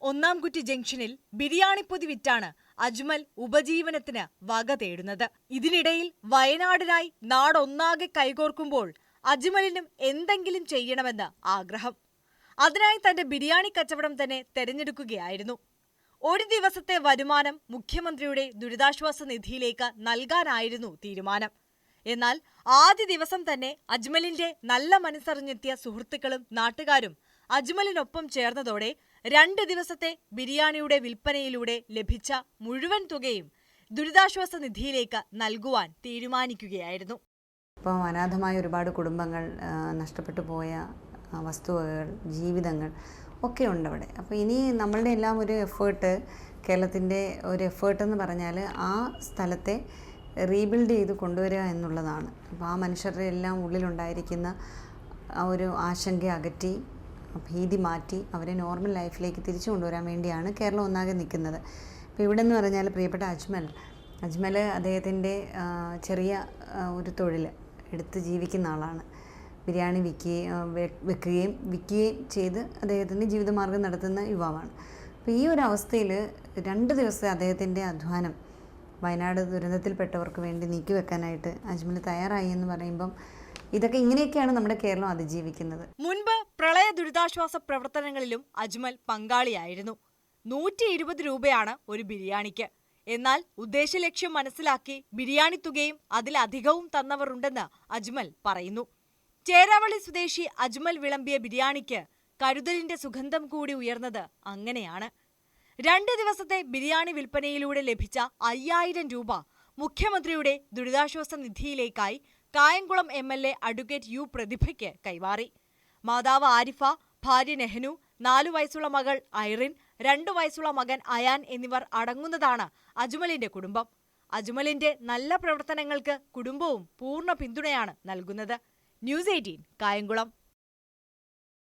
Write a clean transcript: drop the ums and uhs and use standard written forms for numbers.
ഒന്നാംകുറ്റി ജംഗ്ഷനിൽ ബിരിയാണിപ്പൊതി വിറ്റാണ് അജ്മൽ ഉപജീവനത്തിന് വക തേടുന്നത്. ഇതിനിടയിൽ വയനാടിനായി നാടൊന്നാകെ കൈകോർക്കുമ്പോൾ അജ്മലിനും എന്തെങ്കിലും ചെയ്യണമെന്ന് ആഗ്രഹം. അതിനായി തന്റെ ബിരിയാണി കച്ചവടം തന്നെ തെരഞ്ഞെടുക്കുകയായിരുന്നു. ഒരു ദിവസത്തെ വരുമാനം മുഖ്യമന്ത്രിയുടെ ദുരിതാശ്വാസ നിധിയിലേക്ക് നൽകാനായിരുന്നു തീരുമാനം. എന്നാൽ ആദ്യ ദിവസം തന്നെ അജ്മലിന്റെ നല്ല മനസ്സറിഞ്ഞെത്തിയ സുഹൃത്തുക്കളും നാട്ടുകാരും അജ്മലിനൊപ്പം ചേർന്നതോടെ 2 ദിവസത്തെ ബിരിയാണിയുടെ വിൽപ്പനയിലൂടെ ലഭിച്ച മുഴുവൻ തുകയും ദുരിതാശ്വാസ നിധിയിലേക്ക് നൽകുവാൻ തീരുമാനിക്കുകയായിരുന്നു. ഇപ്പോൾ അനാഥമായ ഒരുപാട് കുടുംബങ്ങൾ, നഷ്ടപ്പെട്ടു പോയ വസ്തുവകകൾ, ജീവിതങ്ങൾ ഒക്കെ ഉണ്ട് അവിടെ. അപ്പോൾ ഇനി നമ്മളുടെ എല്ലാം ഒരു എഫേർട്ട്, കേരളത്തിൻ്റെ ഒരു എഫേർട്ട് എന്ന് പറഞ്ഞാൽ ആ സ്ഥലത്തെ റീബിൽഡ് ചെയ്ത് കൊണ്ടുവരിക എന്നുള്ളതാണ്. അപ്പോൾ ആ മനുഷ്യരുടെ എല്ലാം ഉള്ളിലുണ്ടായിരിക്കുന്ന ആ ഒരു ആശങ്ക അകറ്റി, ഭീതി മാറ്റി അവരെ നോർമൽ ലൈഫിലേക്ക് തിരിച്ചു കൊണ്ടുവരാൻ വേണ്ടിയാണ് കേരളം ഒന്നാകെ നിൽക്കുന്നത്. ഇപ്പോൾ ഇവിടെ എന്ന് പറഞ്ഞാൽ പ്രിയപ്പെട്ട അജ്മൽ അദ്ദേഹത്തിൻ്റെ ചെറിയ ഒരു തൊഴിൽ എടുത്ത് ജീവിക്കുന്ന ആളാണ്. ബിരിയാണി വിൽക്കുകയും ചെയ്ത് അദ്ദേഹത്തിൻ്റെ ജീവിതമാർഗ്ഗം നടത്തുന്ന യുവാവാണ്. അപ്പോൾ ഈ ഒരു അവസ്ഥയിൽ 2 ദിവസത്തെ അദ്ദേഹത്തിൻ്റെ അധ്വാനം വയനാട് ദുരന്തത്തിൽപ്പെട്ടവർക്ക് വേണ്ടി നീക്കിവെക്കാനായിട്ട് അജ്മൽ തയ്യാറായി എന്ന് പറയുമ്പം ഇങ്ങനെയൊക്കെയാണ് നമ്മുടെ കേരളം അതിജീവിക്കുന്നത്. മുൻപ് പ്രളയ ദുരിതാശ്വാസ പ്രവർത്തനങ്ങളിലും അജ്മൽ പങ്കാളിയായിരുന്നു. 120 രൂപയാണ് ഒരു ബിരിയാണിക്ക്. എന്നാൽ ഉദ്ദേശലക്ഷ്യം മനസ്സിലാക്കി ബിരിയാണി തുകയും അതിലധികവും തന്നവർ ഉണ്ടെന്ന് അജ്മൽ പറയുന്നു. ചേരാവള്ളി സ്വദേശി അജ്മൽ വിളമ്പിയ ബിരിയാണിക്ക് കരുതലിന്റെ സുഗന്ധം കൂടി ഉയർന്നത് അങ്ങനെയാണ്. 2 ദിവസത്തെ ബിരിയാണി വിൽപ്പനയിലൂടെ ലഭിച്ച 5000 രൂപ മുഖ്യമന്ത്രിയുടെ ദുരിതാശ്വാസ നിധിയിലേക്കായി കായംകുളം MLA അഡ്വക്കേറ്റ് യു പ്രതിഭയ്ക്ക് കൈമാറി. മാതാവ് ആരിഫ, ഭാര്യ നെഹ്നു, 4 വയസ്സുള്ള മകൾ ഐറിൻ, 2 വയസ്സുള്ള മകൻ അയാൻ എന്നിവർ അടങ്ങുന്നതാണ് അജ്മലിന്റെ കുടുംബം. അജ്മലിന്റെ നല്ല പ്രവർത്തനങ്ങൾക്ക് കുടുംബവും പൂർണ്ണ പിന്തുണയാണ് നൽകുന്നത്. ന്യൂസ് 18 കായംകുളം.